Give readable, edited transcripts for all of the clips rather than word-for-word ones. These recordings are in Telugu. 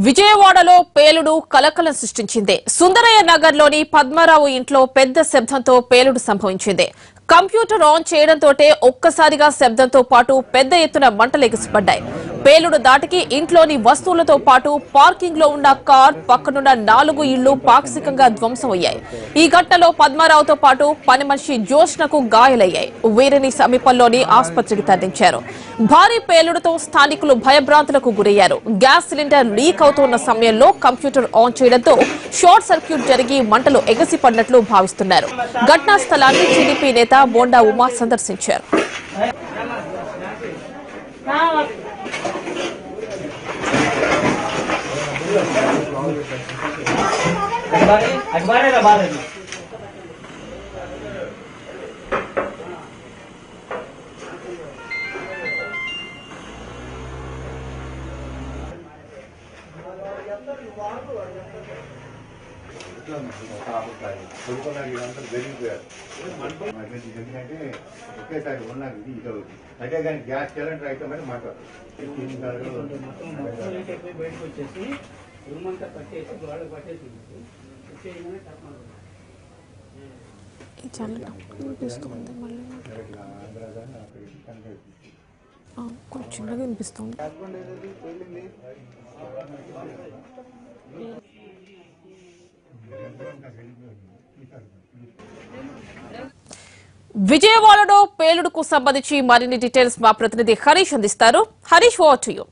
విజయవాడలో పేలుడు కలకలం సృష్టించింది. సుందరయ్య నగర్లోని పద్మారావు ఇంట్లో పెద్ద శబ్దంతో పేలుడు సంభవించింది. కంప్యూటర్ ఆన్ చేయడంతోటే ఒక్కసారిగా శబ్దంతో పాటు పెద్ద ఎత్తున మంటలు ఎగిసిపడ్డాయి. పేలుడు దాటికి ఇంట్లోని వస్తువులతో పాటు పార్కింగ్ లో ఉన్న కార్, పక్కనున్న 4 ఇళ్లు పాక్షికంగా ధ్వంసమయ్యాయి. ఈ ఘటనలో పద్మారావుతో పాటు పని మనిషి జోష్నకు గాయాలయ్యాయి. వీరిని సమీపంలోని ఆసుపత్రికి తరలించారు. భారీ పేలుడుతో స్థానికులు భయభ్రాంతులకు గురయ్యారు. గ్యాస్ సిలిండర్ లీక్ అవుతున్న సమయంలో కంప్యూటర్ ఆన్ చేయడంతో షార్ట్ సర్క్యూట్ జరిగి మంటలు ఎగసిపడినట్లు భావిస్తున్నారు. ఘటనా స్థలాన్ని టీడీపీ నేత బోండా ఉమా సందర్శించారు. ఎందుకంటే ఒకేసారి ఉన్నారు ఇది ఇది అవుతుంది అదే కానీ గ్యాస్ సిలిండర్ అయితే మరి మాట బయటకు వచ్చేసి రూమ్ అంతా పట్టేసి గోడకు పట్టేసి చిన్నగా వినిపిస్తుంది. విజయవాడలో పేలుడుకు సంబంధించి మరిన్ని డీటెయిల్స్ మా ప్రతినిధి హరీష్ అందిస్తారు. Harish, over to you.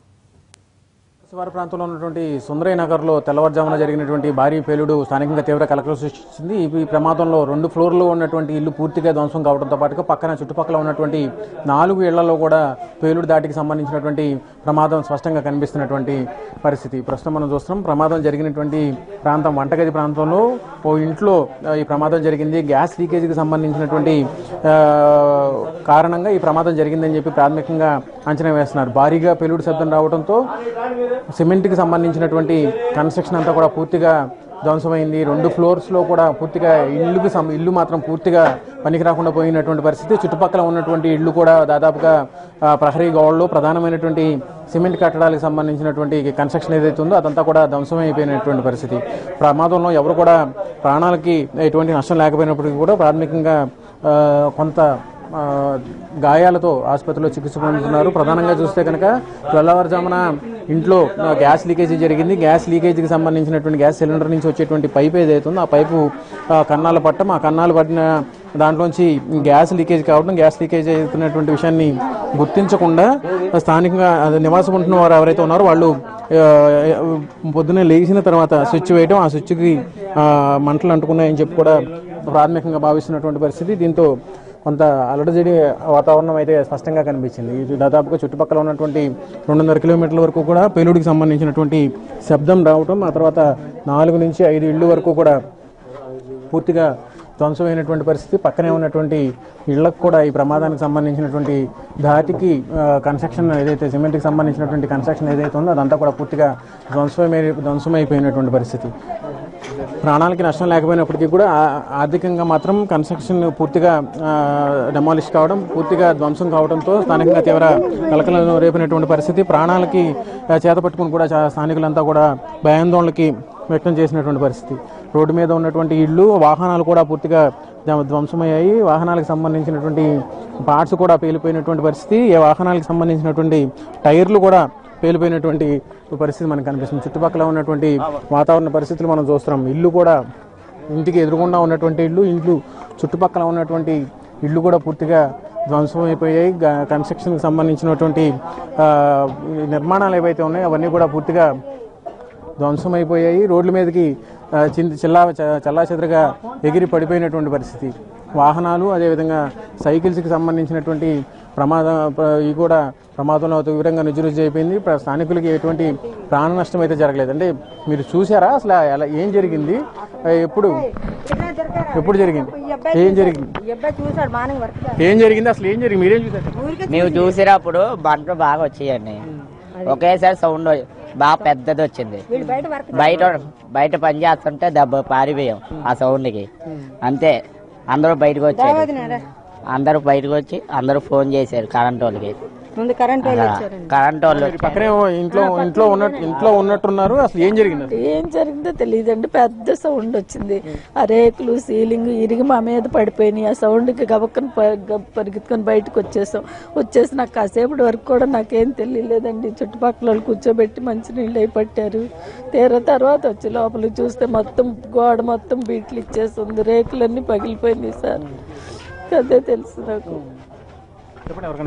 శివారు ప్రాంతంలో ఉన్నటువంటి సుందరయ్య నగర్లో తెల్లవారుజామున జరిగినటువంటి భారీ పేలుడు స్థానికంగా తీవ్ర కలకలం సృష్టించింది. ఈ ప్రమాదంలో 2 ఫ్లోర్లు ఉన్నటువంటి ఇల్లు పూర్తిగా ధ్వంసం కావడంతో పాటుగా పక్కన చుట్టుపక్కల ఉన్నటువంటి 4 ఇళ్లలో కూడా పేలుడు దాటికి సంబంధించినటువంటి ప్రమాదం స్పష్టంగా కనిపిస్తున్నటువంటి పరిస్థితి ప్రస్తుతం మనం చూస్తున్నాం. ప్రమాదం జరిగినటువంటి ప్రాంతం వంటగది ప్రాంతంలో ఓ ఇంట్లో ఈ ప్రమాదం జరిగింది. గ్యాస్ లీకేజీకి సంబంధించినటువంటి కారణంగా ఈ ప్రమాదం జరిగిందని చెప్పి ప్రాథమికంగా అంచనా వేస్తున్నారు. భారీగా పేలుడు శబ్దం రావడంతో సిమెంట్కి సంబంధించినటువంటి కన్స్ట్రక్షన్ అంతా కూడా పూర్తిగా ధ్వంసమైంది. 2 ఫ్లోర్స్లో కూడా పూర్తిగా ఇల్లు మాత్రం పూర్తిగా పనికి రాకుండా పోయినటువంటి పరిస్థితి. చుట్టుపక్కల ఉన్నటువంటి ఇళ్లు కూడా దాదాపుగా ప్రహరీ గోడలు, ప్రధానమైనటువంటి సిమెంట్ కట్టడాలకు సంబంధించినటువంటి కన్స్ట్రక్షన్ ఏదైతే ఉందో అదంతా కూడా ధ్వంసమైపోయినటువంటి పరిస్థితి. ప్రమాదంలో ఎవరు కూడా ప్రాణాలకి ఎటువంటి నష్టం లేకపోయినప్పటికీ కూడా ప్రాథమికంగా కొంత గాయాలతో ఆసుపత్రిలో చికిత్స పొందుతున్నారు. ప్రధానంగా చూస్తే కనుక తెల్లవారుజామున ఇంట్లో గ్యాస్ లీకేజీ జరిగింది. గ్యాస్ లీకేజీకి సంబంధించినటువంటి గ్యాస్ సిలిండర్ నుంచి వచ్చేటువంటి పైప్ ఏదైతే ఉందో ఆ పైపు కన్నాలు పట్టడం, ఆ కన్నాలు పట్టిన దాంట్లోంచి గ్యాస్ లీకేజ్ కావడం, గ్యాస్ లీకేజ్ అవుతున్నటువంటి విషయాన్ని గుర్తించకుండా స్థానికంగా నివాసం ఉంటున్న వారు ఎవరైతే ఉన్నారో వాళ్ళు పొద్దున్నే లేచిన తర్వాత స్విచ్ వేయడం, ఆ స్విచ్కి మంటలు అంటుకున్నాయని చెప్పి కూడా ప్రాథమికంగా భావిస్తున్నటువంటి పరిస్థితి. దీంతో కొంత అలడజడి వాతావరణం అయితే స్పష్టంగా కనిపించింది. ఇది దాదాపుగా చుట్టుపక్కల ఉన్నటువంటి 200 కిలోమీటర్ల వరకు కూడా పేలుడికి సంబంధించినటువంటి శబ్దం రావటం, ఆ తర్వాత 4 నుంచి 5 ఇళ్ళు వరకు కూడా పూర్తిగా ధ్వంసమైనటువంటి పరిస్థితి. పక్కనే ఉన్నటువంటి ఇళ్లకు కూడా ఈ ప్రమాదానికి సంబంధించినటువంటి ధాటికి కన్స్ట్రక్షన్ ఏదైతే సిమెంట్కి సంబంధించినటువంటి కన్స్ట్రక్షన్ ఏదైతే ఉందో అదంతా కూడా పూర్తిగా ధ్వంసమైపోయినటువంటి పరిస్థితి. ప్రాణాలకి నష్టం లేకపోయినప్పటికీ కూడా ఆర్థికంగా మాత్రం కన్స్ట్రక్షన్ పూర్తిగా డెమాలిష్ కావడం, పూర్తిగా ధ్వంసం కావడంతో స్థానికంగా తీవ్ర కలకలం రేపినటువంటి పరిస్థితి. ప్రాణాలకి చేతపట్టుకుని కూడా స్థానికులంతా కూడా భయాందోళనకి వ్యక్తం చేసినటువంటి పరిస్థితి. రోడ్డు మీద ఉన్నటువంటి ఇళ్ళు, వాహనాలు కూడా పూర్తిగా ధ్వంసమయ్యాయి. వాహనాలకు సంబంధించినటువంటి పార్ట్స్ కూడా పేలిపోయినటువంటి పరిస్థితి. ఏ వాహనాలకు సంబంధించినటువంటి టైర్లు కూడా పేలిపోయినటువంటి పరిస్థితి మనకు కనిపిస్తుంది. చుట్టుపక్కల ఉన్నటువంటి వాతావరణ పరిస్థితులు మనం చూస్తున్నాం. ఇల్లు కూడా ఇంటికి ఎదురుగుండా ఉన్నటువంటి ఇండ్లు చుట్టుపక్కల ఉన్నటువంటి ఇళ్ళు కూడా పూర్తిగా ధ్వంసమైపోయాయి. కన్స్ట్రక్షన్కి సంబంధించినటువంటి నిర్మాణాలు ఏవైతే ఉన్నాయో అవన్నీ కూడా పూర్తిగా ధ్వంసమైపోయాయి. రోడ్ల మీదకి చల్లాచెదరగా ఎగిరి పడిపోయినటువంటి పరిస్థితి. వాహనాలు, అదేవిధంగా సైకిల్స్కి సంబంధించినటువంటి ఇవి కూడా ప్రమాదంలో తీవ్రంగా నిజరుజు అయిపోయింది. స్థానికులకి ఎటువంటి ప్రాణ నష్టం అయితే జరగలేదు. అంటే మీరు చూసారా అసలు అలా ఏం జరిగింది, ఎప్పుడు జరిగింది, ఏం జరిగింది, ఏం జరిగింది, అసలు ఏం జరిగింది, మీరేం చూసారు? మేము చూసినప్పుడు బంటలు బాగా వచ్చాయండి. ఒకేసారి సౌండ్ బాగా పెద్దది వచ్చింది. బయట పని చేస్తుంటే దెబ్బ పారిపోయాం ఆ సౌండ్కి. అంతే, అందరూ బయటకు వచ్చారు. అందరూ బయటకు వచ్చి అందరూ ఫోన్ చేశారు కరెంట్ వాళ్ళకి. ముందు కరెంట్ వాళ్ళు వచ్చారండి. కరెంట్ వాళ్ళు పక్కనే ఇంట్లో ఉన్నట్టున్నారు. అసలు ఏం జరిగింది? ఏం జరిగిందో తెలియదండి. పెద్ద సౌండ్ వచ్చింది. ఆ రేకులు సీలింగ్ ఇరిగి మా మీద పడిపోయినాయి. ఆ సౌండ్కి గబక్కని పరిగెత్తుకొని బయటకు వచ్చేసి నాకు కాసేపటి వరకు కూడా నాకేం తెలియలేదండి. చుట్టుపక్కల వాళ్ళు కూర్చోబెట్టి మంచినీళ్ళు అయి పట్టారు. తర్వాత వచ్చి లోపల చూస్తే మొత్తం గోడ మొత్తం బీట్లు ఇచ్చేస్తుంది. రేకులన్నీ పగిలిపోయింది సార్. అదే తెలుసు నాకు.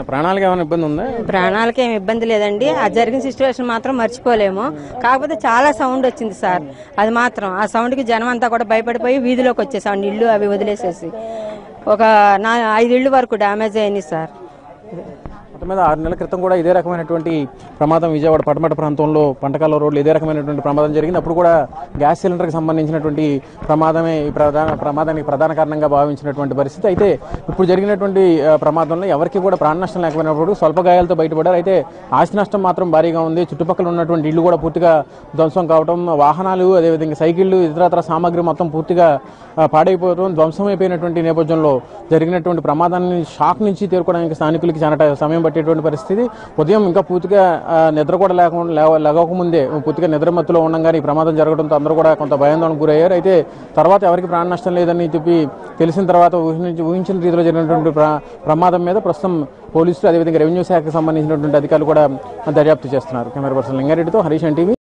ప్రాణాలకు ఏమైనా ఇబ్బంది ఉందా? ప్రాణాలకి ఏమి ఇబ్బంది లేదండి. ఆ జరిగిన సిచ్యువేషన్ మాత్రం మర్చిపోలేము. కాకపోతే చాలా సౌండ్ వచ్చింది సార్. అది మాత్రం ఆ సౌండ్కి జనం అంతా కూడా భయపడిపోయి వీధిలోకి వచ్చేసాం. ఇల్లు అవి వదిలేసేసి ఒక 5 ఇళ్ళు వరకు డ్యామేజ్ అయింది సార్. మొత్తం మీద 6 నెలల క్రితం కూడా ఇదే రకమైనటువంటి ప్రమాదం విజయవాడ పటమట ప్రాంతంలో పంటకాల రోడ్లు ఇదే రకమైనటువంటి ప్రమాదం జరిగింది. అప్పుడు కూడా గ్యాస్ సిలిండర్కి సంబంధించినటువంటి ప్రమాదమే ఈ ప్రమాదానికి ప్రధాన కారణంగా భావించినటువంటి పరిస్థితి. అయితే ఇప్పుడు జరిగినటువంటి ప్రమాదంలో ఎవరికి కూడా ప్రాణ నష్టం లేకపోయినప్పుడు స్వల్ప గాయాలతో బయటపడారు. అయితే ఆస్తి నష్టం మాత్రం భారీగా ఉంది. చుట్టుపక్కల ఉన్నటువంటి ఇళ్లు కూడా పూర్తిగా ధ్వంసం కావడం, వాహనాలు అదేవిధంగా సైకిళ్లు ఇతరత్ర సామాగ్రి మొత్తం పూర్తిగా పాడైపోవడం, ధ్వంసమైపోయినటువంటి నేపథ్యంలో జరిగినటువంటి ప్రమాదాన్ని షాక్ నుంచి తేరుకోవడానికి స్థానికులకి చాలా సమయం పట్టేటువంటి పరిస్థితి. ఉదయం ఇంకా పూర్తిగా నిద్ర కూడా లేవకముందే పూర్తిగా నిద్రమత్తులో ఉండగానే ఈ ప్రమాదం జరగడంతో అందరూ కూడా కొంత భయాందోళనకు గురయ్యారు. అయితే తర్వాత ఎవరికి ప్రాణ నష్టం లేదని చెప్పి తెలిసిన తర్వాత ఊహించిన రీతిలో జరిగినటువంటి ప్రమాదం మీద ప్రస్తుతం పోలీసులు అదేవిధంగా రెవెన్యూ శాఖకు సంబంధించినటువంటి అధికారులు కూడా దర్యాప్తు చేస్తున్నారు. కెమెరా పర్సన్ లింగారెడ్డితో హరీష్ ఎన్టీవీ.